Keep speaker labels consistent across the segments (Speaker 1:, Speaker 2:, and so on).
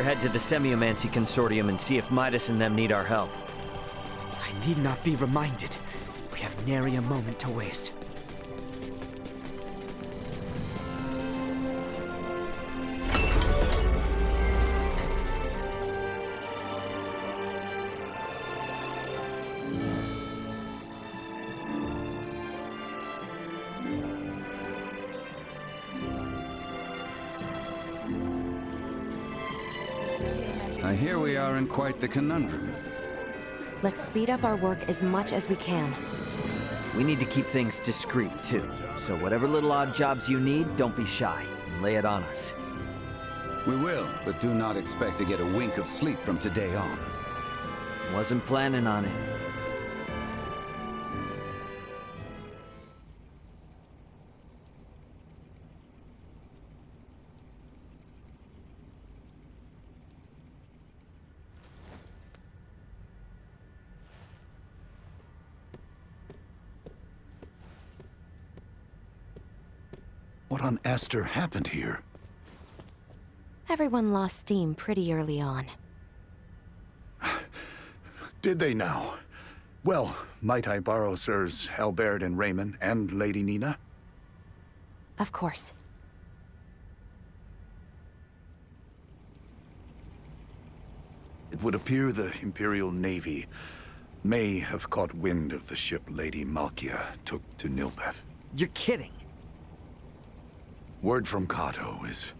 Speaker 1: head to the Semiomancy Consortium and see if Midas and them need our help.
Speaker 2: I need not be reminded. We have nary a moment to waste.
Speaker 3: I hear we are in quite the conundrum.
Speaker 4: Let's speed up our work as much as we can.
Speaker 1: We need to keep things discreet, too. So whatever little odd jobs you need, don't be shy. And lay it on us.
Speaker 3: We will, but do not expect to get a wink of sleep from today on.
Speaker 1: Wasn't planning on it.
Speaker 5: What on Aster happened here?
Speaker 4: Everyone lost steam pretty early on.
Speaker 5: Did they now? Well, might I borrow Sirs Albert and Raymond and Lady Nina?
Speaker 4: Of course.
Speaker 5: It would appear the Imperial Navy may have caught wind of the ship Lady Malkia took to Nilbeth.
Speaker 1: You're kidding.
Speaker 5: Word from Kato is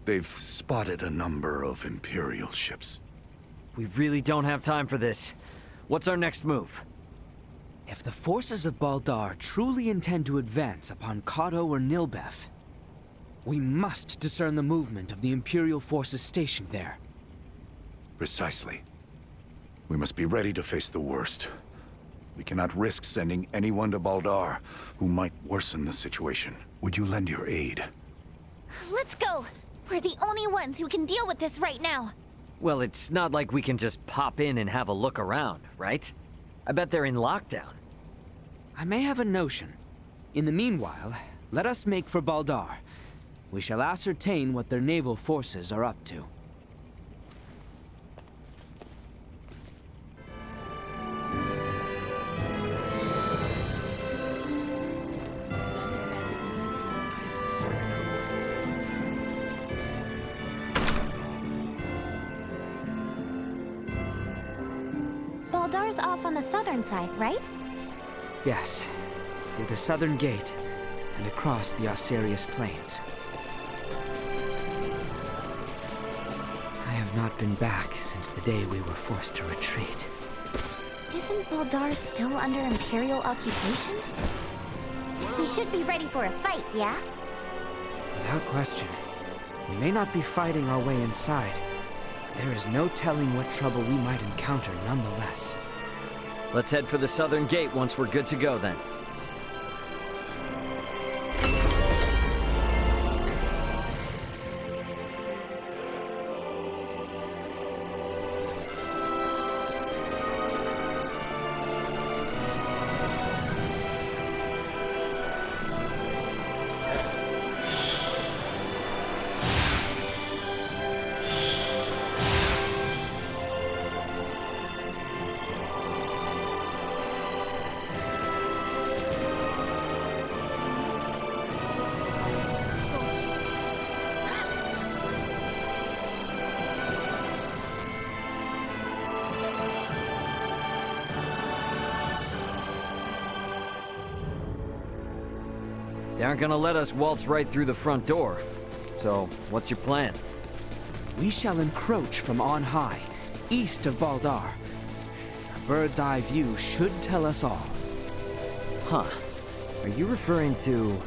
Speaker 5: they've spotted a number of Imperial ships.
Speaker 1: We really don't have time for this. What's our next move?
Speaker 2: If the forces of Baldar truly intend to advance upon Kato or Nilbeth, we must discern the movement of the Imperial forces stationed there.
Speaker 5: Precisely. We must be ready to face the worst. We cannot risk sending anyone to Baldar who might worsen the situation. Would you lend your aid?
Speaker 6: Let's go! We're the only ones who can deal with this right now.
Speaker 1: Well, it's not like we can just pop in and have a look around, right? I bet they're in lockdown.
Speaker 2: I may have a notion. In the meanwhile, let us make for Baldar. We shall ascertain what their naval forces are up to.
Speaker 6: Baldar's off on the southern side, right?
Speaker 2: Yes, through the southern gate and across the Osirius Plains. I have not been back since the day we were forced to retreat.
Speaker 6: Isn't Baldar still under Imperial occupation? We should be ready for a fight, yeah?
Speaker 2: Without question. We may not be fighting our way inside. There is no telling what trouble we might encounter nonetheless.
Speaker 1: Let's head for the southern gate once we're good to go then. They aren't gonna let us waltz right through the front door. So, what's your plan?
Speaker 2: We shall encroach from on high, east of Baldar. A bird's eye view should tell us all.
Speaker 1: Huh. Are you referring to...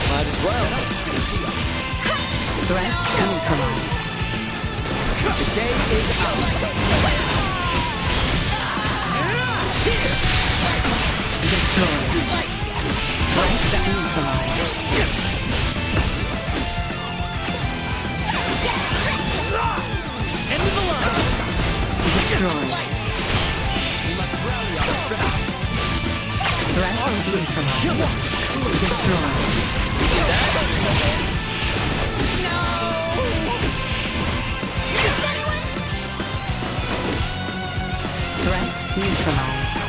Speaker 1: Might as well.
Speaker 4: Threat neutralized.
Speaker 2: The day is ours.
Speaker 4: Destroyed. Threat neutralized.
Speaker 2: End of the line.
Speaker 4: Destroyed.
Speaker 2: We must rally our strength.
Speaker 4: Threat Neutralized. Destroyed. Threat neutralized.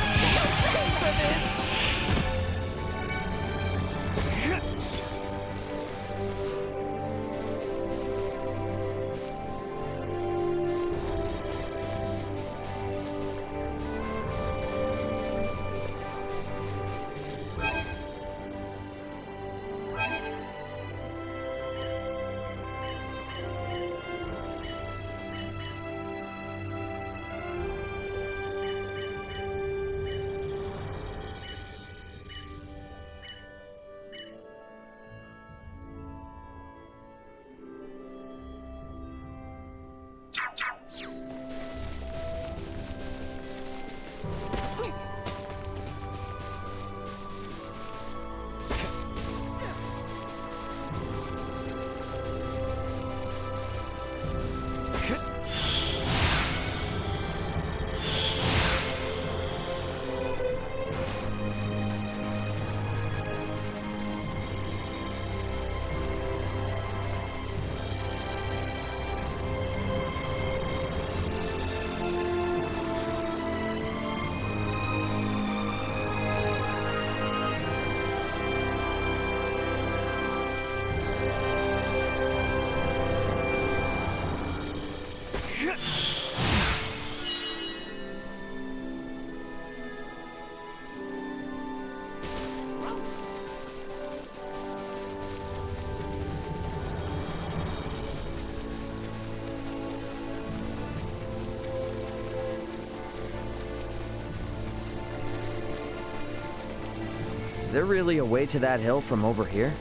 Speaker 1: Is there really a way to that hill from over here?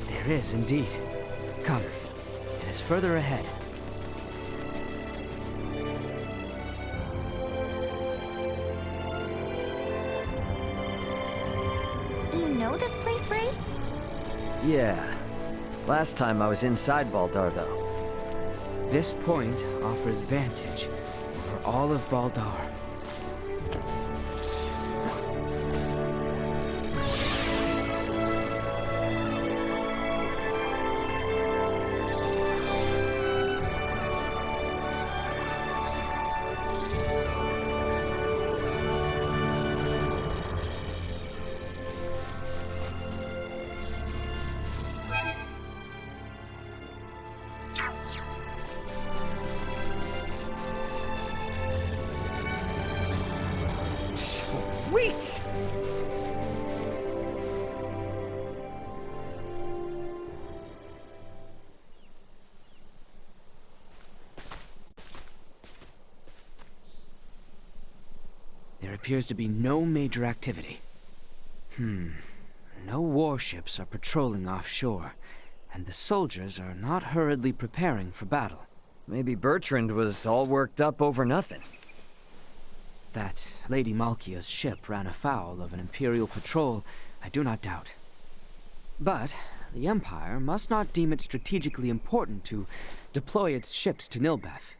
Speaker 2: There is indeed. Come. It is further ahead.
Speaker 6: You know this place, Ray?
Speaker 1: Yeah. Last time I was inside Baldar, though.
Speaker 2: This point offers vantage over all of Baldar.
Speaker 1: Sweet!
Speaker 2: There appears to be no major activity. No warships are patrolling offshore, and the soldiers are not hurriedly preparing for battle.
Speaker 1: Maybe Bertrand was all worked up over nothing.
Speaker 2: That Lady Malkia's ship ran afoul of an Imperial patrol, I do not doubt. But the Empire must not deem it strategically important to deploy its ships to Nilbeth.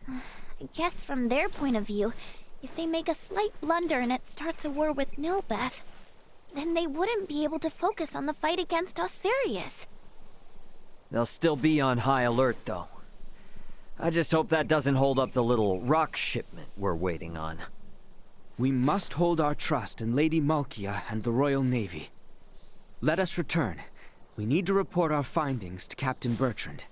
Speaker 6: I guess from their point of view, if they make a slight blunder and it starts a war with Nilbeth, then they wouldn't be able to focus on the fight against Osirius.
Speaker 1: They'll still be on high alert, though. I just hope that doesn't hold up the little rock shipment we're waiting on.
Speaker 2: We must hold our trust in Lady Malkia and the Royal Navy. Let us return. We need to report our findings to Captain Bertrand.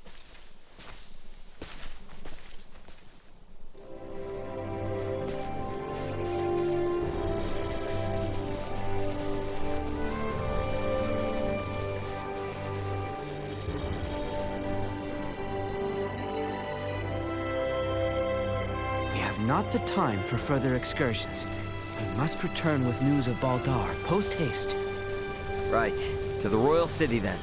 Speaker 2: Not the time for further excursions. We must return with news of Baldar, post-haste.
Speaker 1: Right. To the Royal City, then.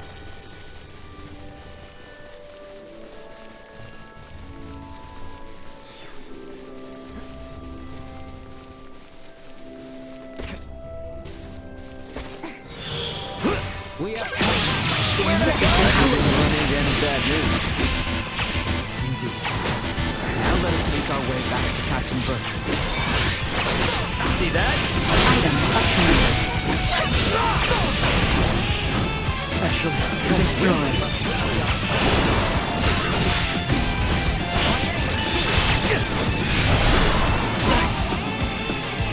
Speaker 2: We have
Speaker 1: Run into any bad news.
Speaker 2: Indeed. Now let us make our way back to Captain Bertrand.
Speaker 1: See that?
Speaker 4: Item upgraded.
Speaker 1: Actually,
Speaker 4: Destroyed.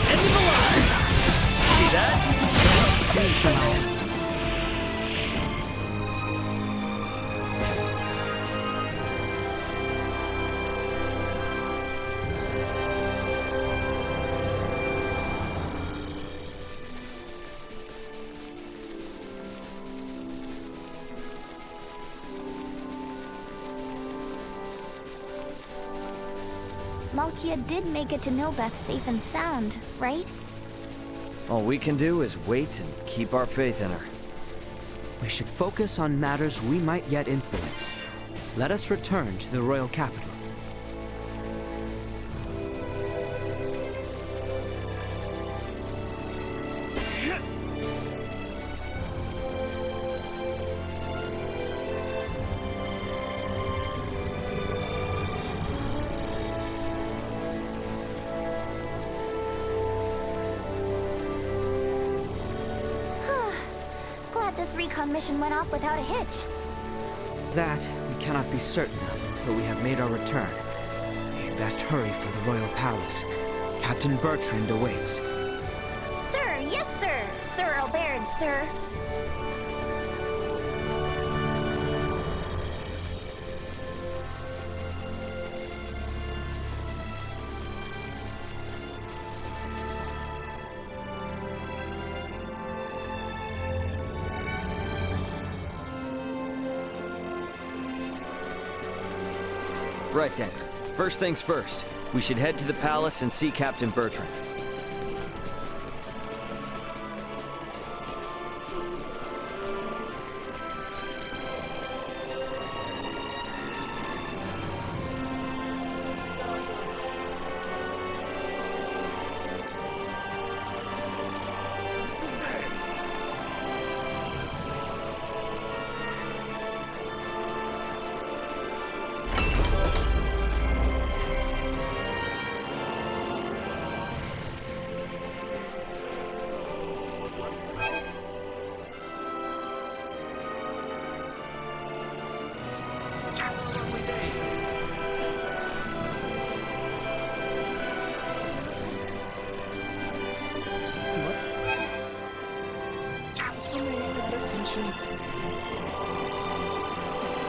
Speaker 1: end him alive! See that?
Speaker 4: Neutralized.
Speaker 6: Malkia did make it to Nobeth safe and sound, right?
Speaker 1: All we can do is wait and keep our faith in her.
Speaker 2: We should focus on matters we might yet influence. Let us return to the royal capital.
Speaker 6: Glad this recon mission went off without a hitch.
Speaker 2: That we cannot be certain of until we have made our return. We had best hurry for the royal palace. Captain Bertrand awaits.
Speaker 6: Sir, yes, sir. Sir Albert, sir.
Speaker 1: Right then. First things first. We should head to the palace and see Captain Bertrand.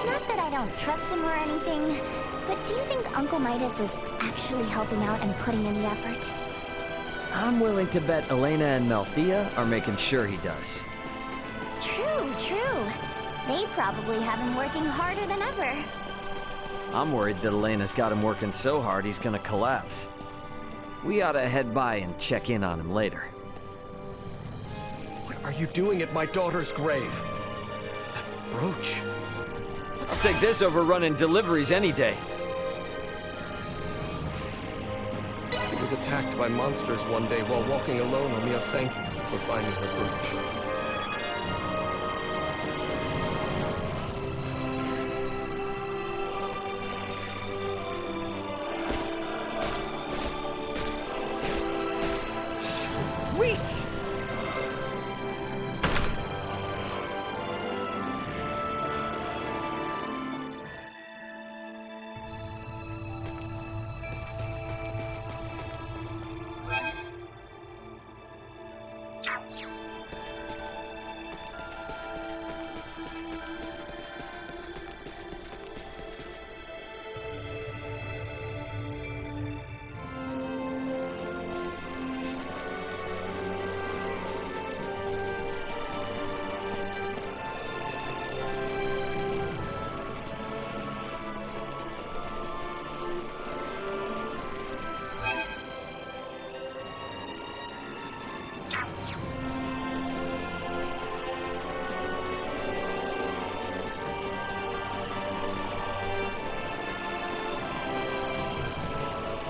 Speaker 6: Not that I don't trust him or anything, but do you think Uncle Midas is actually helping out and putting in the effort?
Speaker 1: I'm willing to bet Elena and Malthea are making sure he does.
Speaker 6: True, true. They probably have him working harder than ever.
Speaker 1: I'm worried that Elena's got him working so hard he's gonna collapse. We ought to head by and check in on him later.
Speaker 7: What are you doing at my daughter's grave? That brooch.
Speaker 1: I'll take this over running deliveries any day.
Speaker 7: She was attacked by monsters one day while walking alone on the Osenki for finding her brooch.
Speaker 1: Sweet!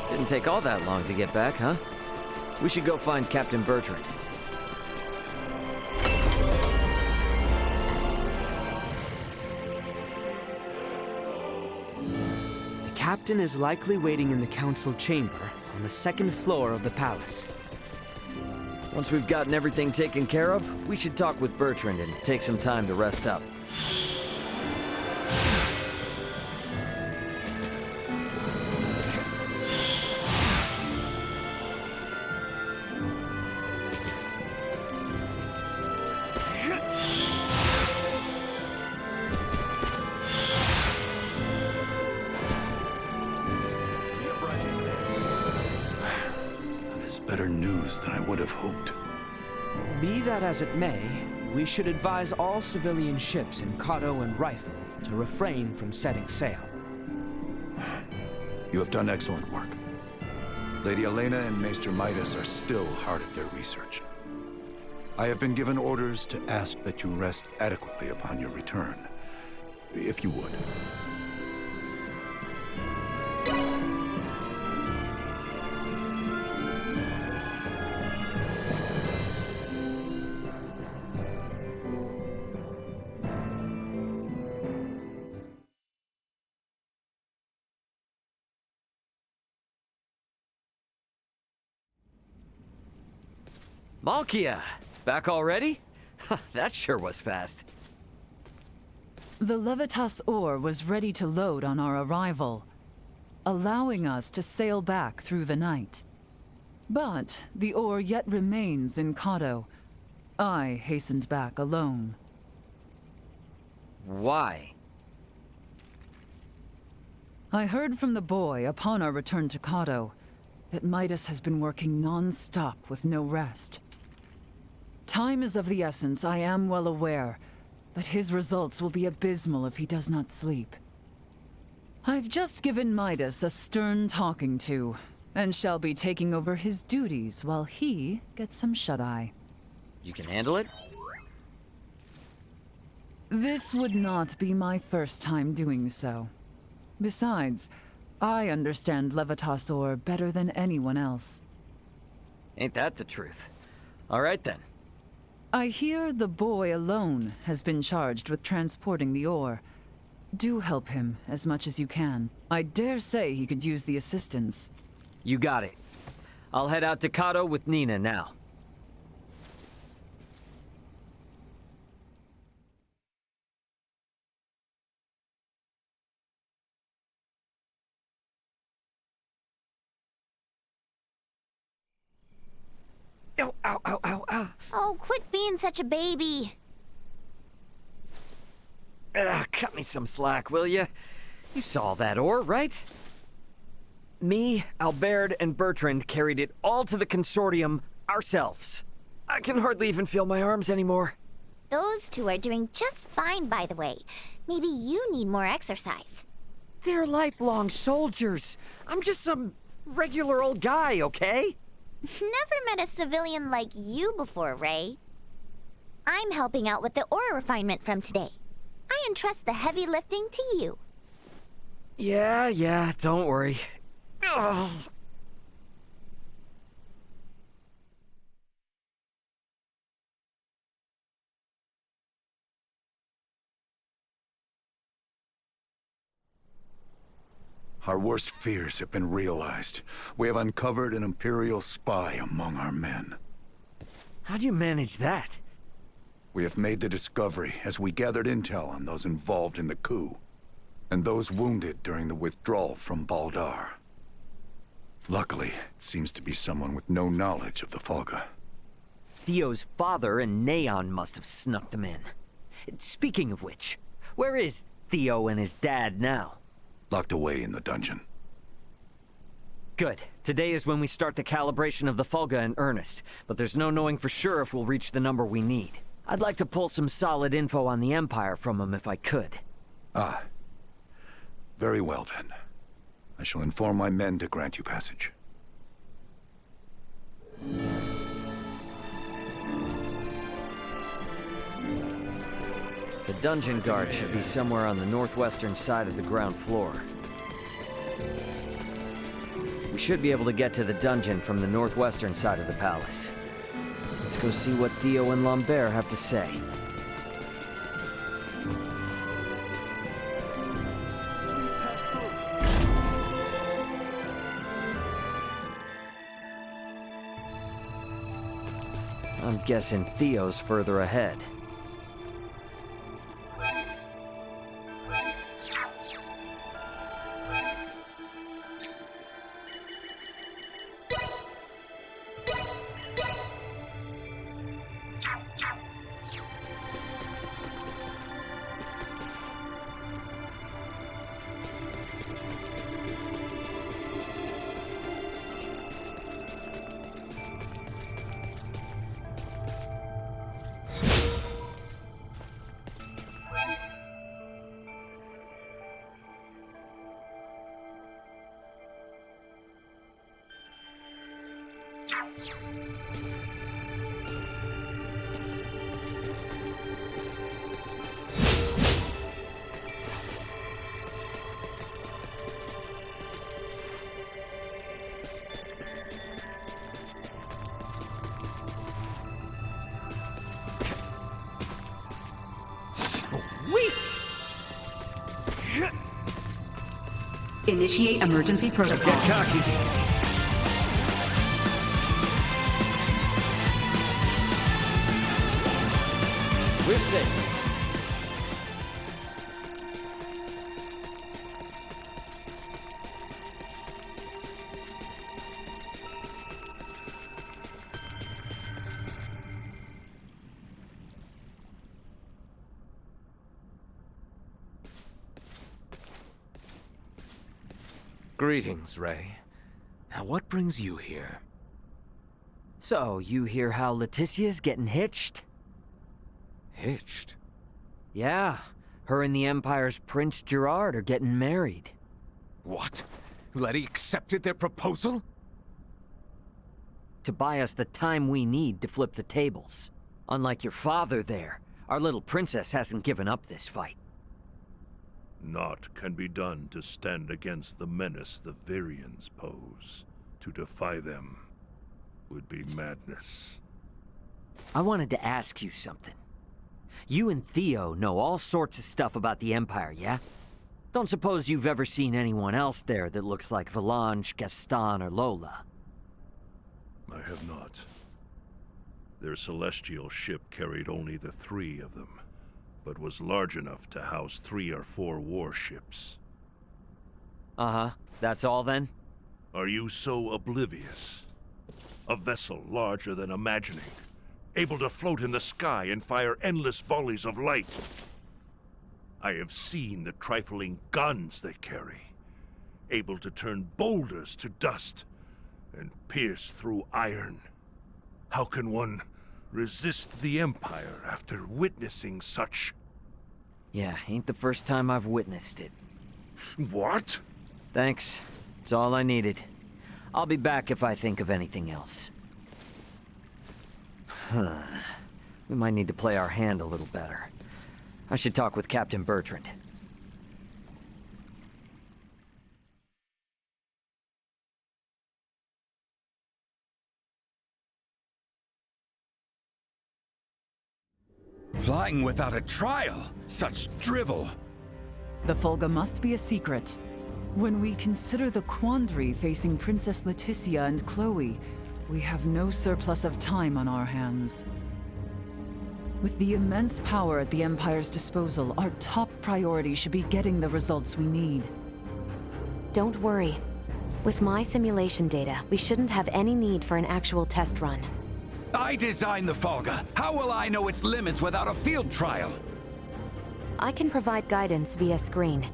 Speaker 1: Didn't take all that long to get back, huh? We should go find Captain Bertrand.
Speaker 2: The captain is likely waiting in the council chamber on the second floor of the palace.
Speaker 1: Once we've gotten everything taken care of, we should talk with Bertrand and take some time to rest up.
Speaker 5: Better news than I would have hoped.
Speaker 2: Be that as it may, we should advise all civilian ships in Kato and Rifle to refrain from setting sail.
Speaker 5: You have done excellent work. Lady Elena and Maester Midas are still hard at their research. I have been given orders to ask that you rest adequately upon your return, if you would.
Speaker 1: Malkia! Back already? That sure was fast.
Speaker 8: The Levitas ore was ready to load on our arrival, allowing us to sail back through the night. But the ore yet remains in Kato. I hastened back alone.
Speaker 1: Why?
Speaker 8: I heard from the boy upon our return to Kato that Midas has been working non-stop with no rest. Time is of the essence, I am well aware, but his results will be abysmal if he does not sleep. I've just given Midas a stern talking to, and shall be taking over his duties while he gets some shut-eye.
Speaker 1: You can handle it?
Speaker 8: This would not be my first time doing so. Besides, I understand Levitas ore better than anyone else.
Speaker 1: Ain't that the truth? All right then.
Speaker 8: I hear the boy alone has been charged with transporting the ore. Do help him as much as you can. I dare say he could use the assistance.
Speaker 1: You got it. I'll head out to Kato with Nina now. Ow, ow, ow, ow, ow.
Speaker 6: Oh, quit being such a baby.
Speaker 1: Cut me some slack, will ya? You saw that ore, right? Me, Albert, and Bertrand carried it all to the consortium ourselves. I can hardly even feel my arms anymore.
Speaker 6: Those two are doing just fine, by the way. Maybe you need more exercise.
Speaker 1: They're lifelong soldiers. I'm just some regular old guy, okay?
Speaker 6: Never met a civilian like you before, Ray. I'm helping out with the ore refinement from today. I entrust the heavy lifting to you.
Speaker 1: Yeah, don't worry. Ugh.
Speaker 5: Our worst fears have been realized. We have uncovered an Imperial spy among our men.
Speaker 1: How'd you manage that?
Speaker 5: We have made the discovery as we gathered intel on those involved in the coup, and those wounded during the withdrawal from Baldar. Luckily, it seems to be someone with no knowledge of the Folga.
Speaker 1: Theo's father and Neon must have snuck them in. Speaking of which, where is Theo and his dad now?
Speaker 5: Locked away in the dungeon.
Speaker 1: Good. Today is when we start the calibration of the Folga in earnest, but there's no knowing for sure if we'll reach the number we need. I'd like to pull some solid info on the Empire from him if I could.
Speaker 5: Ah. Very well then. I shall inform my men to grant you passage.
Speaker 1: The dungeon guard should be somewhere on the northwestern side of the ground floor. We should be able to get to the dungeon from the northwestern side of the palace. Let's go see what Theo and Lambert have to say. Please pass through. I'm guessing Theo's further ahead. Sweet!
Speaker 9: Initiate emergency protocol.
Speaker 1: Get cocky. We're safe.
Speaker 10: Greetings, Ray. Now what brings you here?
Speaker 1: So, you hear how Leticia's getting hitched?
Speaker 10: Hitched?
Speaker 1: Yeah, her and the Empire's Prince Gerard are getting married.
Speaker 10: What? Letty accepted their proposal?
Speaker 1: To buy us the time we need to flip the tables. Unlike your father there, our little princess hasn't given up this fight.
Speaker 11: Naught can be done to stand against the menace the Virians pose. To defy them would be madness.
Speaker 1: I wanted to ask you something. You and Theo know all sorts of stuff about the Empire, yeah? Don't suppose you've ever seen anyone else there that looks like Valange, Gaston, or Lola?
Speaker 11: I have not. Their celestial ship carried only the 3 of them, but was large enough to house 3 or 4 warships.
Speaker 1: Uh-huh. That's all then?
Speaker 11: Are you so oblivious? A vessel larger than imagining, able to float in the sky and fire endless volleys of light. I have seen the trifling guns they carry, able to turn boulders to dust and pierce through iron. How can one resist the Empire after witnessing such?
Speaker 1: Yeah, ain't the first time I've witnessed it.
Speaker 11: What?
Speaker 1: Thanks. It's all I needed. I'll be back if I think of anything else. We might need to play our hand a little better. I should talk with Captain Bertrand.
Speaker 3: Flying without a trial? Such drivel!
Speaker 8: The Fulga must be a secret. When we consider the quandary facing Princess Leticia and Chloe, we have no surplus of time on our hands. With the immense power at the Empire's disposal, our top priority should be getting the results we need.
Speaker 4: Don't worry. With my simulation data, we shouldn't have any need for an actual test run.
Speaker 3: I designed the Fulga. How will I know its limits without a field trial?
Speaker 4: I can provide guidance via screen.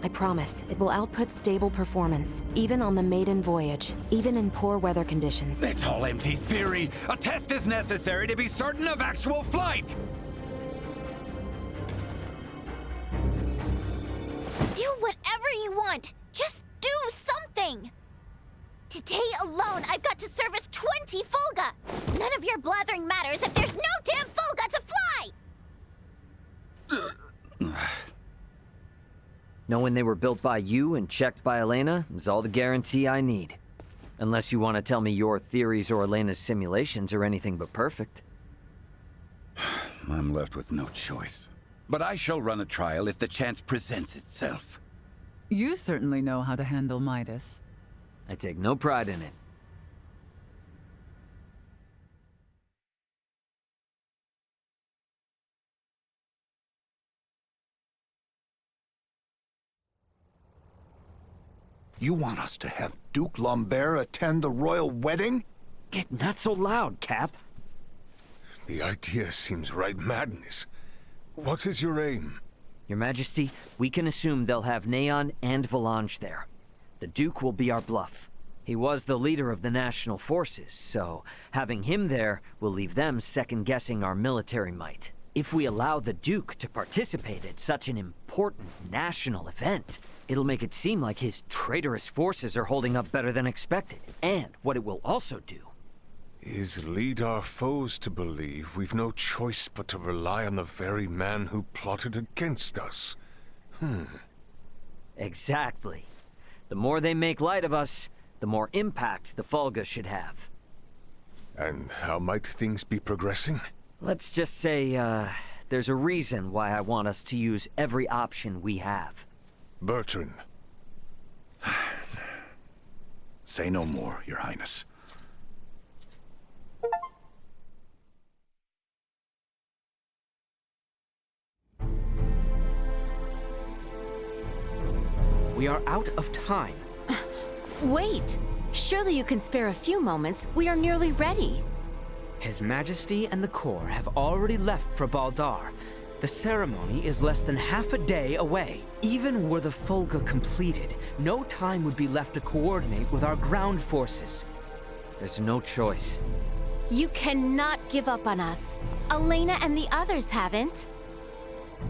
Speaker 4: I promise, it will output stable performance, even on the maiden voyage, even in poor weather conditions.
Speaker 3: It's all empty theory. A test is necessary to be certain of actual flight!
Speaker 6: Do whatever you want! Just do something! Today alone, I've got to service 20 Fulga! None of your blathering matters if there's no damn Fulga to fly!
Speaker 1: Knowing they were built by you and checked by Elena is all the guarantee I need. Unless you want to tell me your theories or Elena's simulations are anything but perfect.
Speaker 3: I'm left with no choice. But I shall run a trial if the chance presents itself.
Speaker 8: You certainly know how to handle Midas.
Speaker 1: I take no pride in it.
Speaker 5: You want us to have Duke Lambert attend the royal wedding?
Speaker 1: Not so loud, Cap.
Speaker 12: The idea seems right madness. What is your aim?
Speaker 1: Your Majesty, we can assume they'll have Neon and Volange there. The Duke will be our bluff. He was the leader of the national forces, so having him there will leave them second-guessing our military might. If we allow the Duke to participate at such an important national event, it'll make it seem like his traitorous forces are holding up better than expected. And what it will also do
Speaker 12: is lead our foes to believe we've no choice but to rely on the very man who plotted against us.
Speaker 1: Exactly. The more they make light of us, the more impact the Fulga should have.
Speaker 12: And how might things be progressing?
Speaker 1: Let's just say, there's a reason why I want us to use every option we have.
Speaker 12: Bertrand.
Speaker 5: Say no more, Your Highness.
Speaker 2: We are out of time.
Speaker 4: Wait! Surely you can spare a few moments. We are nearly ready.
Speaker 2: His Majesty and the Corps have already left for Baldar. The ceremony is less than half a day away. Even were the Fulga completed, no time would be left to coordinate with our ground forces.
Speaker 1: There's no choice.
Speaker 4: You cannot give up on us. Elena and the others haven't.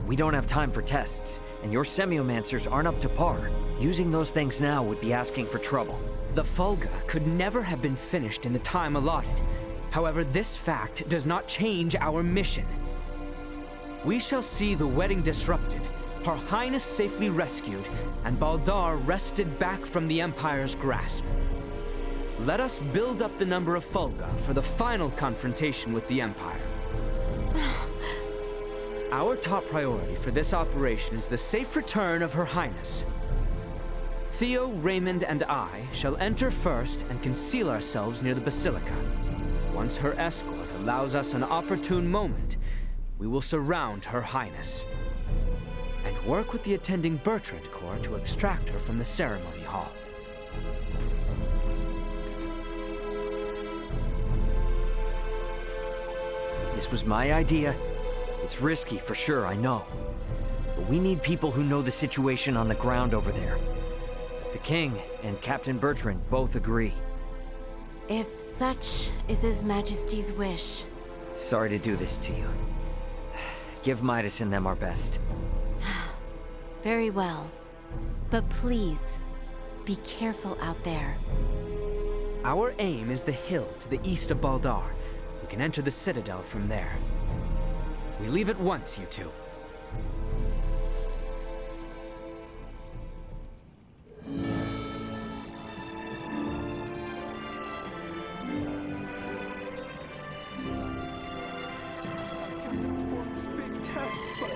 Speaker 1: We don't have time for tests, and your semiomancers aren't up to par. Using those things now would be asking for trouble.
Speaker 2: The Fulga could never have been finished in the time allotted. However, this fact does not change our mission. We shall see the wedding disrupted, Her Highness safely rescued, and Baldar wrested back from the Empire's grasp. Let us build up the number of Fulga for the final confrontation with the Empire. Our top priority for this operation is the safe return of Her Highness. Theo, Raymond, and I shall enter first and conceal ourselves near the Basilica. Once her escort allows us an opportune moment, we will surround Her Highness and work with the attending Bertrand Corps to extract her from the ceremony hall.
Speaker 1: This was my idea. It's risky for sure, I know. But we need people who know the situation on the ground over there. The King and Captain Bertrand both agree.
Speaker 4: If such is His Majesty's wish.
Speaker 1: Sorry to do this to you. Give Midas and them our best.
Speaker 4: Very well. But please, be careful out there.
Speaker 2: Our aim is the hill to the east of Baldar. We can enter the Citadel from there. We leave at once, you two.
Speaker 12: I've got to perform this big test, but